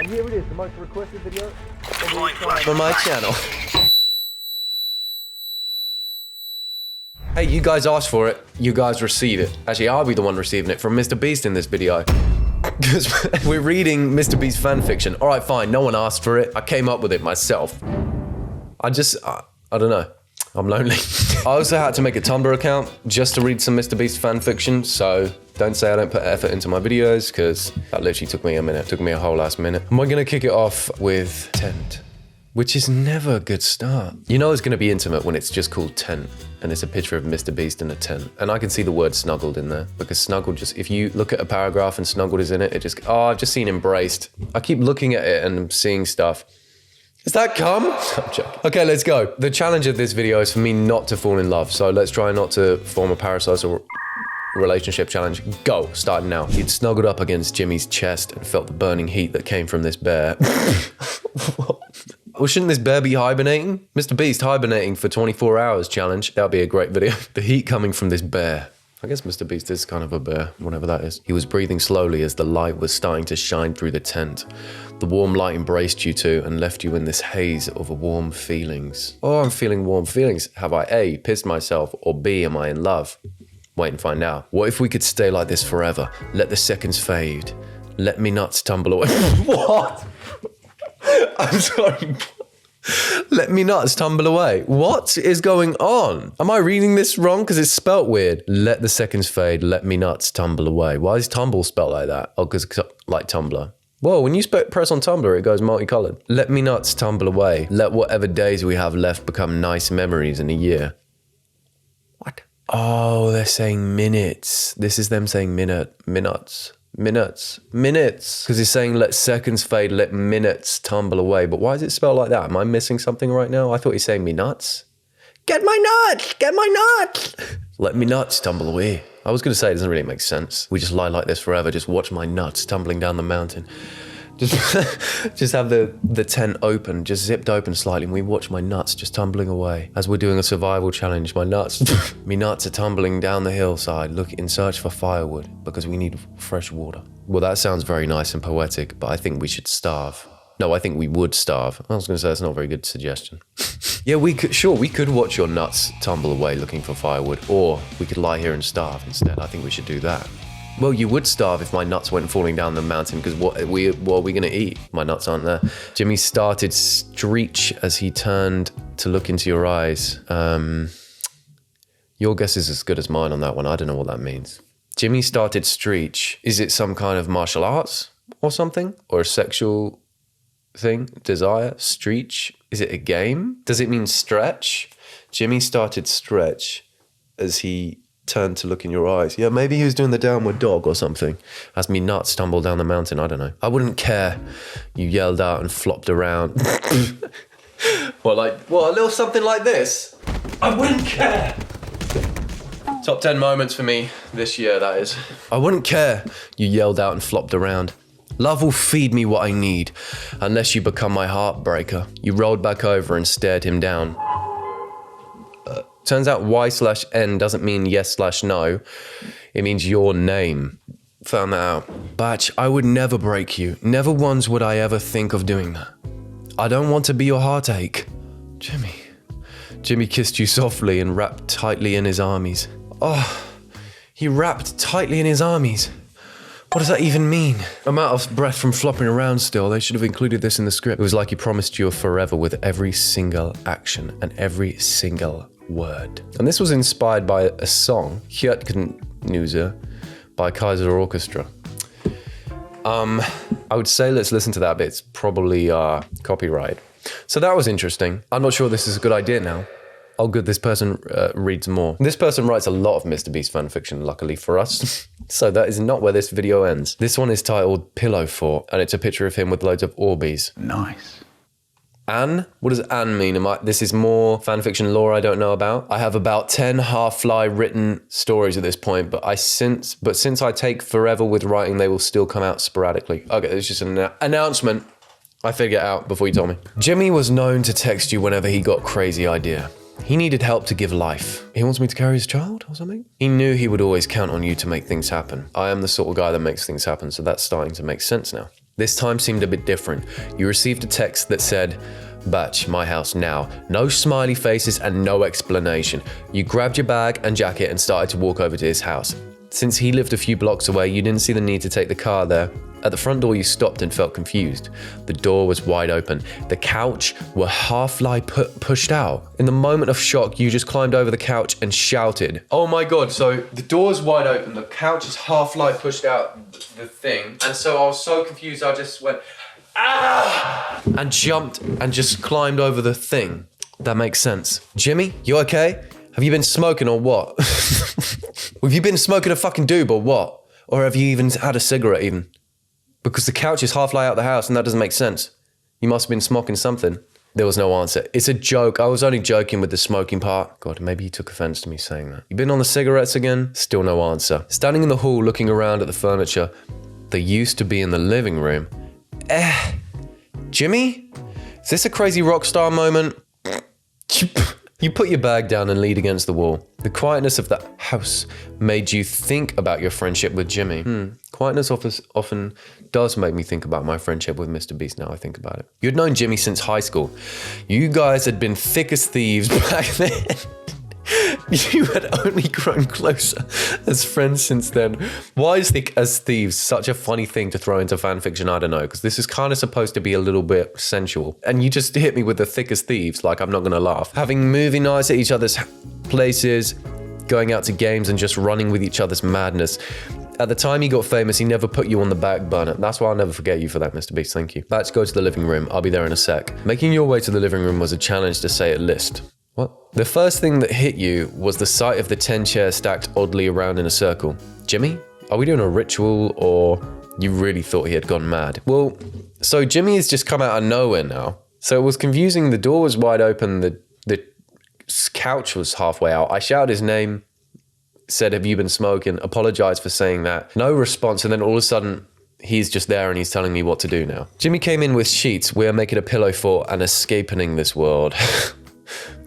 And here it is, the most requested video on my channel. Hey, you guys asked for it, you guys receive it. Actually, I'll be the one receiving it from Mr. Beast in this video. Because we're reading Mr. Beast fanfiction. Alright, fine, no one asked for it. I came up with it myself. I don't know. I'm lonely. I also had to make a Tumblr account just to read some Mr. Beast fanfiction, so don't say I don't put effort into my videos, because that literally took me a minute. It took me a whole last minute. And we're gonna kick it off with Tent, which is never a good start. You know it's gonna be intimate when it's just called Tent, and it's a picture of Mr. Beast in a tent. And I can see the word snuggled in there, because snuggled just, if you look at a paragraph and snuggled is in it, it just, oh, I've just seen embraced. I keep looking at it and I'm seeing stuff. Is that cum? I'm joking. Okay, let's go. The challenge of this video is for me not to fall in love, so let's try not to form a parasocial relationship challenge. Go, starting now. He'd snuggled up against Jimmy's chest and felt the burning heat that came from this bear. Well, shouldn't this bear be hibernating? Mr. Beast hibernating for 24 hours challenge. That'd be a great video. The heat coming from this bear. I guess Mr. Beast is kind of a bear, whatever that is. He was breathing slowly as the light was starting to shine through the tent. The warm light embraced you two and left you in this haze of warm feelings. Oh, I'm feeling warm feelings. Have I A, pissed myself, or B, am I in love? Wait and find out. What if we could stay like this forever? Let the seconds fade. Let me nuts tumble away. What? I'm sorry. Let me nuts tumble away. What is going on? Am I reading this wrong? Because it's spelt weird. Let the seconds fade. Let me nuts tumble away. Why is tumble spelled like that? Oh, because like Tumblr. Whoa, when you press on Tumblr, it goes multicolored. Let me nuts tumble away. Let whatever days we have left become nice memories in a year. What? Oh, they're saying minutes. This is them saying minutes. Because it's saying let seconds fade, let minutes tumble away. But why is it spelled like that? Am I missing something right now? I thought he's saying me nuts. Get my nuts! Get my nuts! Let me nuts tumble away. I was going to say it doesn't really make sense. We just lie like this forever, just watch my nuts tumbling down the mountain. Just have the tent open, just zipped open slightly, and we watch my nuts just tumbling away. As we're doing a survival challenge, my nuts, me nuts are tumbling down the hillside, in search for firewood, because we need fresh water. Well, that sounds very nice and poetic, but I think we should starve. No, I think we would starve. I was going to say that's not a very good suggestion. Yeah, we could watch your nuts tumble away looking for firewood, or we could lie here and starve instead. I think we should do that. Well, you would starve if my nuts went falling down the mountain, because what are we going to eat? My nuts aren't there. Jimmy started screech as he turned to look into your eyes. Your guess is as good as mine on that one. I don't know what that means. Jimmy started screech. Is it some kind of martial arts or something? Or a sexual thing? Desire? Screech? Is it a game? Does it mean stretch? Jimmy started stretch as he turned to look in your eyes. Yeah, maybe he was doing the downward dog or something. As me nuts tumbled down the mountain, I don't know. I wouldn't care. You yelled out and flopped around. What, a little something like this? I wouldn't care. Top 10 moments for me this year, that is. I wouldn't care. You yelled out and flopped around. Love will feed me what I need, unless you become my heartbreaker. You rolled back over and stared him down. Turns out Y/N doesn't mean yes/no. It means your name. Found that out. Batch, I would never break you. Never once would I ever think of doing that. I don't want to be your heartache. Jimmy. Jimmy kissed you softly and wrapped tightly in his armies. Oh, he wrapped tightly in his armies. What does that even mean? I'm out of breath from flopping around still. They should have included this in the script. It was like he promised you a forever with every single action and every single word. And this was inspired by a song, Hjärtknusar, by Kaiser Orchestra. I would say let's listen to that bit. It's probably copyright. So that was interesting. I'm not sure this is a good idea now. Oh good, this person reads more. This person writes a lot of Mr. Beast fanfiction, luckily for us. So that is not where this video ends. This one is titled Pillowfort, and it's a picture of him with loads of Orbeez. Nice. Anne? What does Anne mean? This is more fanfiction lore I don't know about. I have about 10 half-fly written stories at this point, but since I take forever with writing, they will still come out sporadically. Okay, it's just an announcement. I figured it out before you told me. Jimmy was known to text you whenever he got a crazy idea. He needed help to give life. He wants me to carry his child or something? He knew he would always count on you to make things happen. I am the sort of guy that makes things happen, so that's starting to make sense now. This time seemed a bit different. You received a text that said, "Bach, my house now." No smiley faces and no explanation. You grabbed your bag and jacket and started to walk over to his house. Since he lived a few blocks away, you didn't see the need to take the car there. At the front door, you stopped and felt confused. The door was wide open. The couch were half-lie pushed out. In the moment of shock, you just climbed over the couch and shouted, "Oh my God," so the door's wide open, the couch is half-lie pushed out, the thing. And so I was so confused, I just went, "Ah!" and jumped and just climbed over the thing. That makes sense. Jimmy, you okay? Have you been smoking or what? Have you been smoking a fucking doob or what? Or have you even had a cigarette even? Because the couch is half lie out the house and that doesn't make sense. You must have been smoking something. There was no answer. It's a joke. I was only joking with the smoking part. God, maybe he took offense to me saying that. You been on the cigarettes again? Still no answer. Standing in the hall looking around at the furniture that used to be in the living room. Jimmy? Is this a crazy rock star moment? You put your bag down and leaned against the wall. The quietness of the house made you think about your friendship with Jimmy. Quietness often does make me think about my friendship with Mr. Beast now I think about it. You'd known Jimmy since high school. You guys had been thick as thieves back then. You had only grown closer as friends since then. Why is thick as thieves such a funny thing to throw into fan fiction? I don't know, because this is kind of supposed to be a little bit sensual. And you just hit me with the thick as thieves, like I'm not going to laugh. Having movie nights at each other's places, going out to games and just running with each other's madness. At the time he got famous, he never put you on the back burner. That's why I'll never forget you for that, Mr. Beast, thank you. Let's go to the living room. I'll be there in a sec. Making your way to the living room was a challenge to say at least. What? The first thing that hit you was the sight of the 10 chairs stacked oddly around in a circle. Jimmy? Are we doing a ritual or you really thought he had gone mad? Well, so Jimmy has just come out of nowhere now. So it was confusing. The door was wide open. The couch was halfway out. I shouted his name, said, "Have you been smoking?" Apologized for saying that. No response. And then all of a sudden, he's just there and he's telling me what to do now. Jimmy came in with sheets. We are making a pillow fort and escaping this world.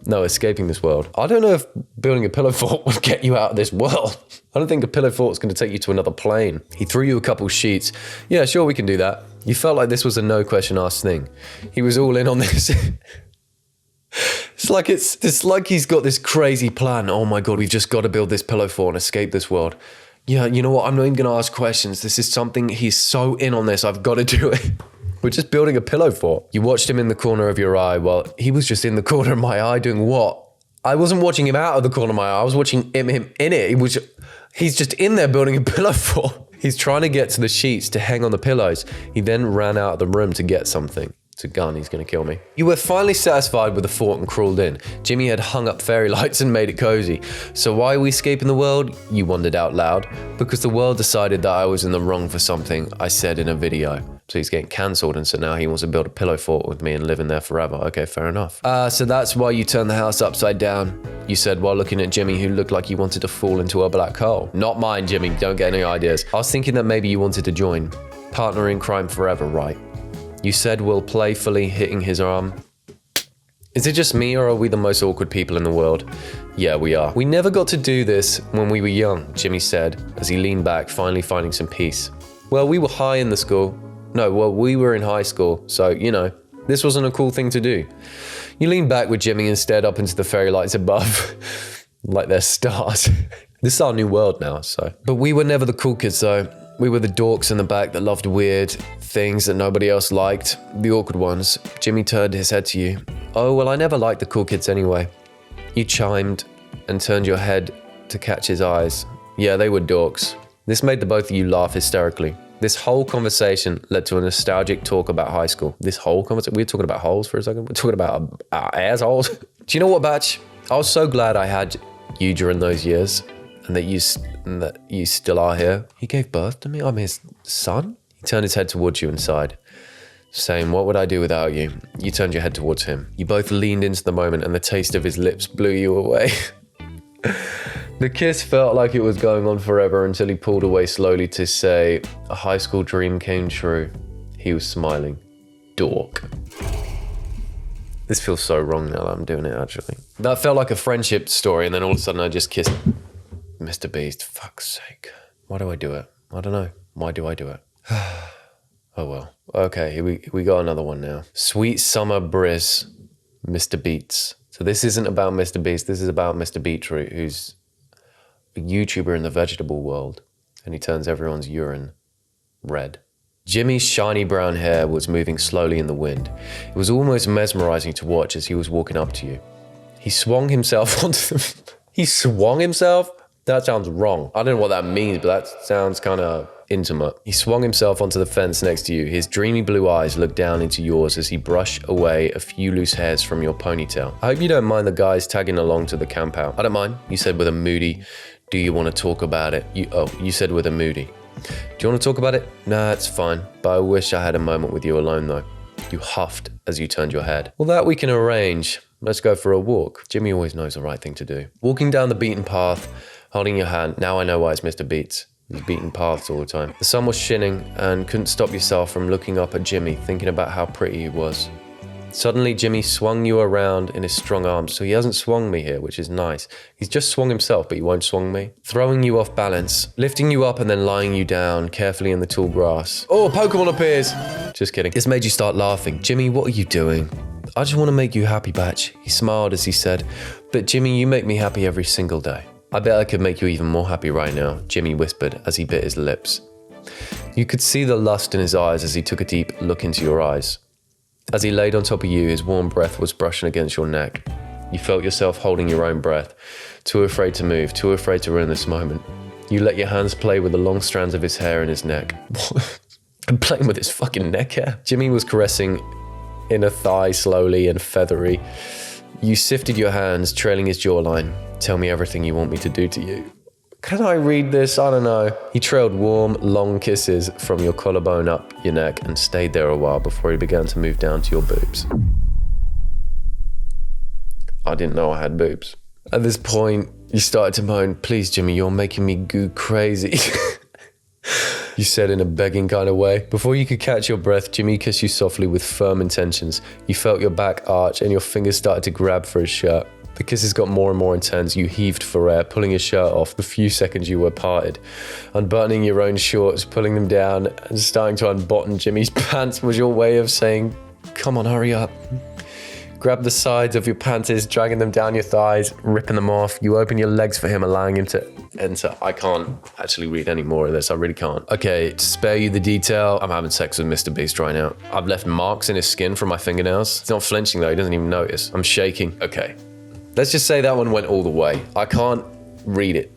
No, escaping this world. I don't know if building a pillow fort would get you out of this world. I don't think a pillow fort is going to take you to another plane. He threw you a couple sheets. Yeah, sure, we can do that. You felt like this was a no question asked thing. He was all in on this. It's like he's got this crazy plan. Oh my God, we've just got to build this pillow fort and escape this world. Yeah, you know what? I'm not even going to ask questions. This is something, he's so in on this. I've got to do it. We're just building a pillow fort. You watched him in the corner of your eye. Well, he was just in the corner of my eye doing what? I wasn't watching him out of the corner of my eye. I was watching him in it. He's just in there building a pillow fort. He's trying to get to the sheets to hang on the pillows. He then ran out of the room to get something. It's a gun, he's gonna kill me. You were finally satisfied with the fort and crawled in. Jimmy had hung up fairy lights and made it cozy. So why are we escaping the world? You wondered out loud. Because the world decided that I was in the wrong for something I said in a video. So he's getting cancelled and so now he wants to build a pillow fort with me and live in there forever. Okay, fair enough. So that's why you turned the house upside down, you said while looking at Jimmy who looked like he wanted to fall into a black hole. Not mine, Jimmy, don't get any ideas. I was thinking that maybe you wanted to join. Partner in crime forever, right? You said while playfully hitting his arm. Is it just me or are we the most awkward people in the world? Yeah, we are. We never got to do this when we were young, Jimmy said as he leaned back, finally finding some peace. Well, we were high in the school. No, well, we were in high school, so, you know, this wasn't a cool thing to do. You leaned back with Jimmy and stared up into the fairy lights above, like they're stars. This is our new world now, so. But we were never the cool kids, though. We were the dorks in the back that loved weird things that nobody else liked, the awkward ones. Jimmy turned his head to you. Oh, well, I never liked the cool kids anyway. You chimed and turned your head to catch his eyes. Yeah, they were dorks. This made the both of you laugh hysterically. This whole conversation led to a nostalgic talk about high school. This whole conversation, we were talking about holes for a second. We're talking about our assholes. Do you know what, Batch? I was so glad I had you during those years and that you still are here. He gave birth to me. I'm his son. He turned his head towards you and sighed, saying, what would I do without you? You turned your head towards him. You both leaned into the moment and the taste of his lips blew you away. The kiss felt like it was going on forever until he pulled away slowly to say, a high school dream came true. He was smiling. Dork. This feels so wrong now that I'm doing it, actually. That felt like a friendship story, and then all of a sudden I just kissed Mr. Beast. Fuck's sake. Why do I do it? I don't know. Why do I do it? Oh well. Okay, here we got another one now. Sweet Summer Briz, Mr. Beats. So this isn't about Mr. Beast, this is about Mr. Beetroot, who's a YouTuber in the vegetable world, and he turns everyone's urine red. Jimmy's shiny brown hair was moving slowly in the wind. It was almost mesmerizing to watch as he was walking up to you. He swung himself onto the... He swung himself? That sounds wrong. I don't know what that means, but that sounds kind of intimate. He swung himself onto the fence next to you. His dreamy blue eyes looked down into yours as he brushed away a few loose hairs from your ponytail. I hope you don't mind the guys tagging along to the camp out. I don't mind, you said with a moody, do you want to talk about it? You said with a moody. Do you want to talk about it? Nah, it's fine, but I wish I had a moment with you alone though. You huffed as you turned your head. Well, that we can arrange. Let's go for a walk. Jimmy always knows the right thing to do. Walking down the beaten path, holding your hand. Now I know why it's Mr. Beats. He's beaten paths all the time. The sun was shining and couldn't stop yourself from looking up at Jimmy, thinking about how pretty he was. Suddenly, Jimmy swung you around in his strong arms. So he hasn't swung me here, which is nice. He's just swung himself, but he won't swung me. Throwing you off balance, lifting you up and then lying you down carefully in the tall grass. Oh, Pokemon appears! Just kidding. This made you start laughing. Jimmy, what are you doing? I just want to make you happy, Batch. He smiled as he said, but Jimmy, you make me happy every single day. I bet I could make you even more happy right now, Jimmy whispered as he bit his lips. You could see the lust in his eyes as he took a deep look into your eyes. As he laid on top of you, his warm breath was brushing against your neck. You felt yourself holding your own breath, too afraid to move, too afraid to ruin this moment. You let your hands play with the long strands of his hair in his neck. I'm playing with his fucking neck hair. Jimmy was caressing inner thigh slowly and feathery. You sifted your hands, trailing his jawline. Tell me everything you want me to do to you. Can I read this? I don't know. He trailed warm, long kisses from your collarbone up your neck and stayed there a while before he began to move down to your boobs. I didn't know I had boobs. At this point, you started to moan, please, Jimmy, you're making me go crazy. You said in a begging kind of way. Before you could catch your breath, Jimmy kissed you softly with firm intentions. You felt your back arch and your fingers started to grab for his shirt. The kisses got more and more intense. You heaved for air, pulling his shirt off the few seconds you were parted. Unbuttoning your own shorts, pulling them down, and starting to unbutton Jimmy's pants was your way of saying, come on, hurry up. Grab the sides of your panties, dragging them down your thighs, ripping them off. You open your legs for him, allowing him to enter. I can't actually read any more of this. I really can't. Okay, to spare you the detail, I'm having sex with Mr. Beast right now. I've left marks in his skin from my fingernails. He's not flinching though. He doesn't even notice. I'm shaking. Okay. Let's just say that one went all the way. I can't read it.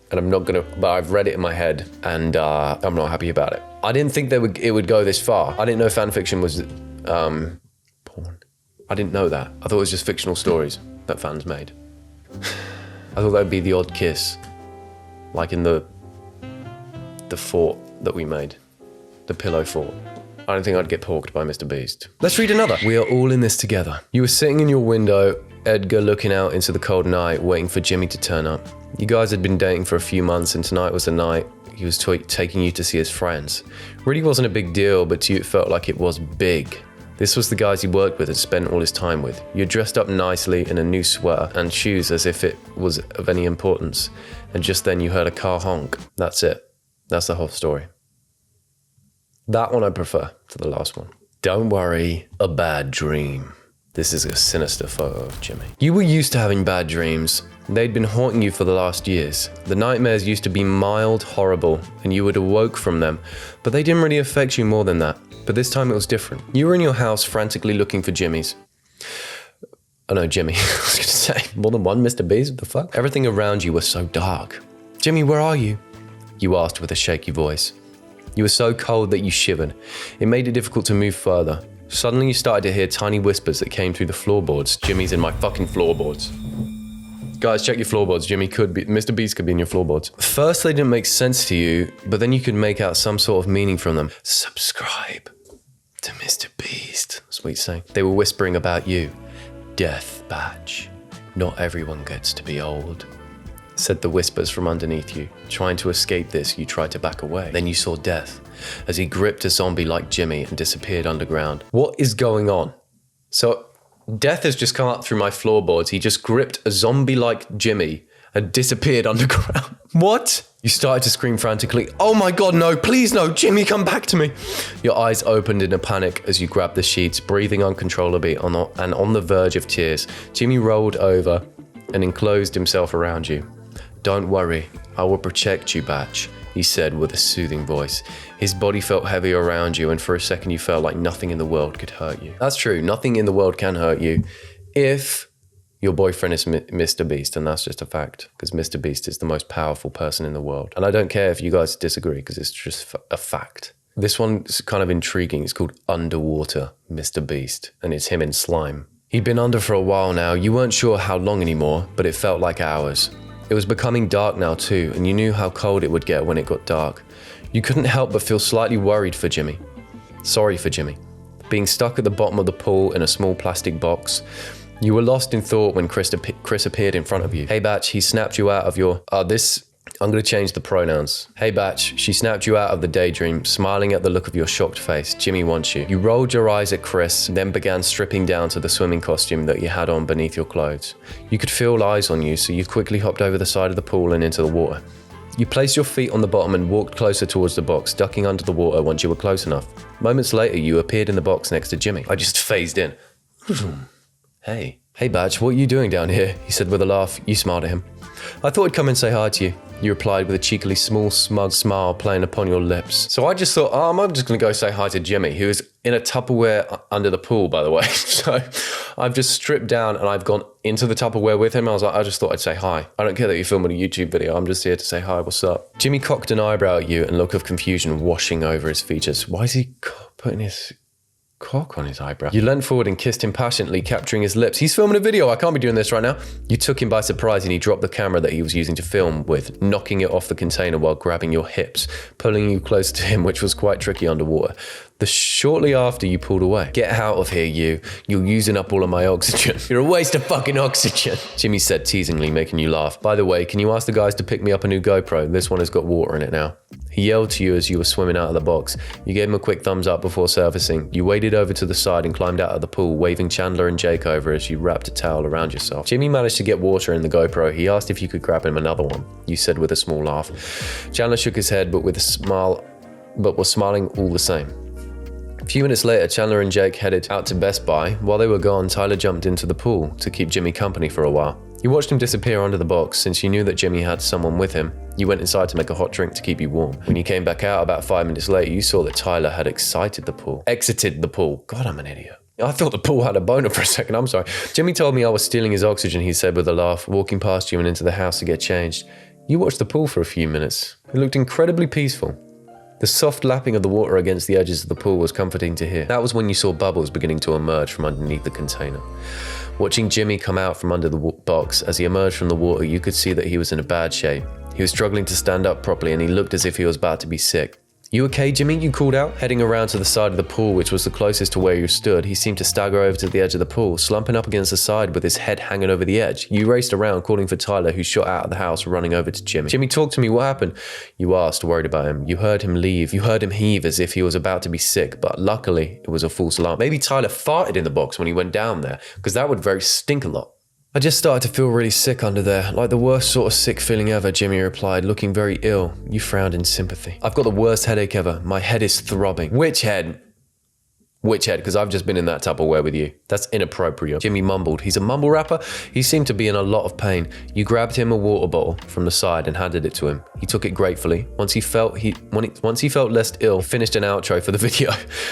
And I'm not gonna, but I've read it in my head and I'm not happy about it. I didn't think it would go this far. I didn't know fanfiction was porn. I didn't know that. I thought it was just fictional stories that fans made. I thought that would be the odd kiss. Like in the fort that we made. The Pillowfort. I don't think I'd get porked by Mr. Beast. Let's read another. We are all in this together. You were sitting in your window, Edgar looking out into the cold night, waiting for Jimmy to turn up. You guys had been dating for a few months and tonight was the night he was taking you to see his friends. Really wasn't a big deal, but to you it felt like it was big. This was the guys he worked with and spent all his time with. You dressed up nicely in a new sweater and shoes as if it was of any importance. And just then you heard a car honk. That's it. That's the whole story. That one I prefer to the last one. Don't worry, a bad dream. This is a sinister photo of Jimmy. You were used to having bad dreams. They'd been haunting you for the last years. The nightmares used to be mild, horrible, and you would awoke from them, but they didn't really affect you more than that. But this time it was different. You were in your house frantically looking for Jimmy's. Oh no, Jimmy. I was gonna say, more than one Mr. Beast, what the fuck? Everything around you was so dark. Jimmy, where are you? You asked with a shaky voice. You were so cold that you shivered. It made it difficult to move further. Suddenly you started to hear tiny whispers that came through the floorboards. Jimmy's in my fucking floorboards. Guys, check your floorboards. Mr. Beast could be in your floorboards. First, they didn't make sense to you, but then you could make out some sort of meaning from them. Subscribe to Mr. Beast, sweet saying. They were whispering about you. Death, Batch. Not everyone gets to be old, said the whispers from underneath you. Trying to escape this, you tried to back away. Then you saw Death, as he gripped a zombie like Jimmy and disappeared underground. What is going on? So, Death has just come up through my floorboards. He just gripped a zombie like Jimmy had disappeared underground. What? You started to scream frantically. Oh my God, no, please no, Jimmy, come back to me. Your eyes opened in a panic as you grabbed the sheets, breathing uncontrollably and on the verge of tears. Jimmy rolled over and enclosed himself around you. Don't worry, I will protect you, Bach, he said with a soothing voice. His body felt heavy around you, and for a second you felt like nothing in the world could hurt you. That's true, nothing in the world can hurt you if your boyfriend is Mr. Beast, and that's just a fact, because Mr. Beast is the most powerful person in the world. And I don't care if you guys disagree, because it's just a fact. This one's kind of intriguing. It's called Underwater Mr. Beast, and it's him in slime. He'd been under for a while now. You weren't sure how long anymore, but it felt like hours. It was becoming dark now too, and you knew how cold it would get when it got dark. You couldn't help but feel slightly worried for Jimmy. Sorry for Jimmy. Being stuck at the bottom of the pool in a small plastic box. You were lost in thought when Chris appeared in front of you. Hey Bach, he snapped you out of your... I'm going to change the pronouns. Hey Bach, she snapped you out of the daydream, smiling at the look of your shocked face. Jimmy wants you. You rolled your eyes at Chris, then began stripping down to the swimming costume that you had on beneath your clothes. You could feel eyes on you, so you quickly hopped over the side of the pool and into the water. You placed your feet on the bottom and walked closer towards the box, ducking under the water once you were close enough. Moments later, you appeared in the box next to Jimmy. I just phased in. Hey Bach, what are you doing down here? He said with a laugh. You smiled at him. I thought I'd come and say hi to you. You replied with a cheekily small, smug smile playing upon your lips. So I just thought, I'm just going to go say hi to Jimmy, who is in a Tupperware under the pool, by the way. So I've just stripped down and I've gone into the Tupperware with him. I just thought I'd say hi. I don't care that you're filming a YouTube video. I'm just here to say hi, what's up? Jimmy cocked an eyebrow at you and a look of confusion washing over his features. Why is he putting his cock on his eyebrow? You leant forward and kissed him passionately, capturing his lips. He's filming a video. I can't be doing this right now. You took him by surprise and he dropped the camera that he was using to film with, knocking it off the container while grabbing your hips, pulling you close to him, which was quite tricky underwater. Shortly after, you pulled away. Get out of here, you. You're using up all of my oxygen. You're a waste of fucking oxygen, Jimmy said teasingly, making you laugh. By the way, can you ask the guys to pick me up a new GoPro? This one has got water in it now. He yelled to you as you were swimming out of the box. You gave him a quick thumbs up before surfacing. You waded over to the side and climbed out of the pool, waving Chandler and Jake over as you wrapped a towel around yourself. Jimmy managed to get water in the GoPro. He asked if you could grab him another one. You said with a small laugh. Chandler shook his head, but was smiling all the same. A few minutes later, Chandler and Jake headed out to Best Buy. While they were gone, Tyler jumped into the pool to keep Jimmy company for a while. You watched him disappear under the box. Since you knew that Jimmy had someone with him, you went inside to make a hot drink to keep you warm. When you came back out about 5 minutes later, you saw that Tyler had exited the pool. God, I'm an idiot. I thought the pool had a boner for a second, I'm sorry. Jimmy told me I was stealing his oxygen, he said with a laugh, walking past you and into the house to get changed. You watched the pool for a few minutes. It looked incredibly peaceful. The soft lapping of the water against the edges of the pool was comforting to hear. That was when you saw bubbles beginning to emerge from underneath the container. Watching Jimmy come out from under the box, as he emerged from the water, you could see that he was in a bad shape. He was struggling to stand up properly and he looked as if he was about to be sick. You okay, Jimmy? You called out. Heading around to the side of the pool, which was the closest to where you stood, he seemed to stagger over to the edge of the pool, slumping up against the side with his head hanging over the edge. You raced around, calling for Tyler, who shot out of the house, running over to Jimmy. Jimmy, talk to me. What happened? You asked, worried about him. You heard him leave. You heard him heave as if he was about to be sick, but luckily, it was a false alarm. Maybe Tyler farted in the box when he went down there, because that would very stink a lot. I just started to feel really sick under there, like the worst sort of sick feeling ever, Jimmy replied, looking very ill. You frowned in sympathy. I've got the worst headache ever. My head is throbbing. Which head? Which head? Because I've just been in that Tupperware with you. That's inappropriate. Jimmy mumbled. He's a mumble rapper? He seemed to be in a lot of pain. You grabbed him a water bottle from the side and handed it to him. He took it gratefully. Once he felt less ill, he finished an outro for the video,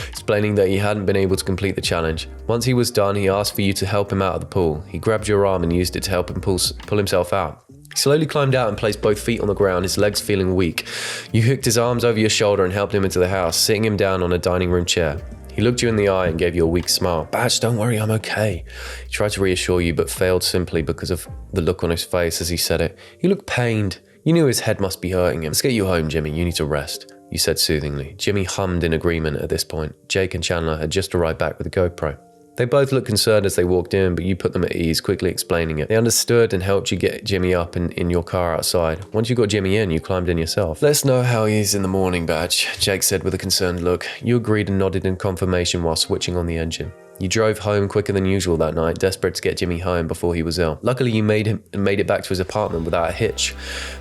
explaining that he hadn't been able to complete the challenge. Once he was done, he asked for you to help him out of the pool. He grabbed your arm and used it to help him pull himself out. He slowly climbed out and placed both feet on the ground, his legs feeling weak. You hooked his arms over your shoulder and helped him into the house, sitting him down on a dining room chair. He looked you in the eye and gave you a weak smile. Bach, don't worry, I'm okay. He tried to reassure you, but failed simply because of the look on his face as he said it. He looked pained. You knew his head must be hurting him. Let's get you home, Jimmy. You need to rest, you said soothingly. Jimmy hummed in agreement at this point. Jake and Chandler had just arrived back with a GoPro. They both looked concerned as they walked in, but you put them at ease, quickly explaining it. They understood and helped you get Jimmy up in your car outside. Once you got Jimmy in, you climbed in yourself. Let us know how he is in the morning, Batch, Jake said with a concerned look. You agreed and nodded in confirmation while switching on the engine. You drove home quicker than usual that night, desperate to get Jimmy home before he was ill. Luckily, you made it back to his apartment without a hitch.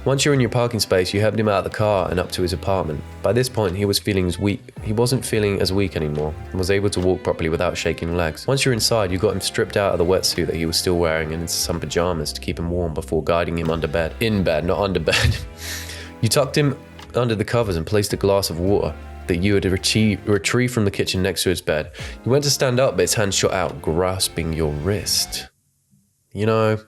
Once you're in your parking space, you helped him out of the car and up to his apartment. By this point, he was feeling weak. He wasn't feeling as weak anymore and was able to walk properly without shaking legs. Once you're inside, you got him stripped out of the wetsuit that he was still wearing and into some pajamas to keep him warm before guiding him under bed. In bed, not under bed. You tucked him under the covers and placed a glass of water that you had retrieved from the kitchen next to his bed. You went to stand up, but his hand shot out, grasping your wrist. You know,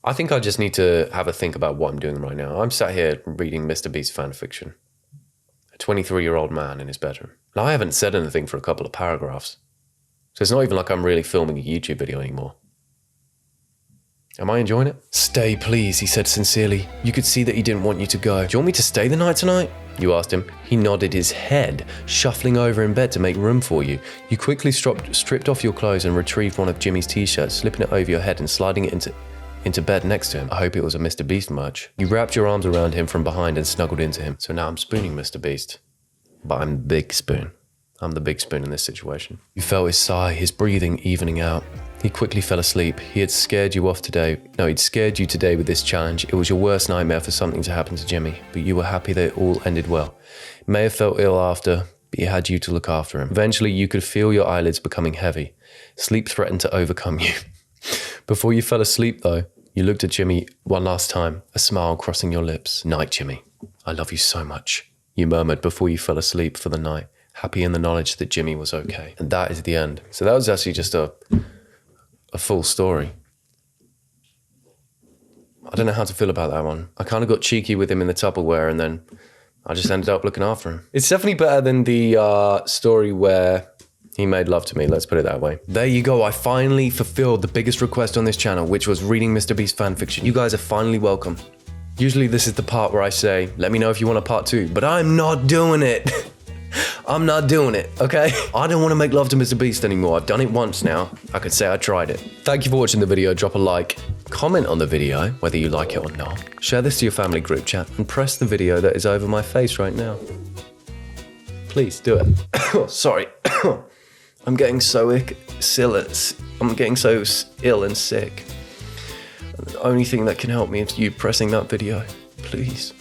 I think I just need to have a think about what I'm doing right now. I'm sat here reading Mr. Beast fan fiction. A 23-year-old man in his bedroom. Now, I haven't said anything for a couple of paragraphs. So it's not even like I'm really filming a YouTube video anymore. Am I enjoying it? Stay, please, he said sincerely. You could see that he didn't want you to go. Do you want me to stay the night tonight? You asked him. He nodded his head, shuffling over in bed to make room for you. You quickly stripped off your clothes and retrieved one of Jimmy's t-shirts, slipping it over your head and sliding it into bed next to him. I hope it was a Mr. Beast merch. You wrapped your arms around him from behind and snuggled into him. So now I'm spooning Mr. Beast. But I'm the big spoon. I'm the big spoon in this situation. You felt his sigh, his breathing evening out. He quickly fell asleep. He'd scared you today with this challenge. It was your worst nightmare for something to happen to Jimmy, but you were happy that it all ended well. He may have felt ill after, but he had you to look after him. Eventually, you could feel your eyelids becoming heavy. Sleep threatened to overcome you. Before you fell asleep, though, you looked at Jimmy one last time, a smile crossing your lips. Night, Jimmy. I love you so much, you murmured before you fell asleep for the night, happy in the knowledge that Jimmy was okay. And that is the end. So that was actually just a full story. I don't know how to feel about that one. I kind of got cheeky with him in the Tupperware and then I just ended up looking after him. It's definitely better than the story where he made love to me, let's put it that way. There you go, I finally fulfilled the biggest request on this channel, which was reading Mr. Beast fanfiction. You guys are finally welcome. Usually this is the part where I say, let me know if you want a part 2, but I'm not doing it. I'm not doing it, okay? I don't want to make love to Mr. Beast anymore. I've done it once now. I could say I tried it. Thank you for watching the video. Drop a like, comment on the video, whether you like it or not. Share this to your family group chat and press the video that is over my face right now. Please do it. Sorry. I'm getting so ill and sick. The only thing that can help me is you pressing that video. Please.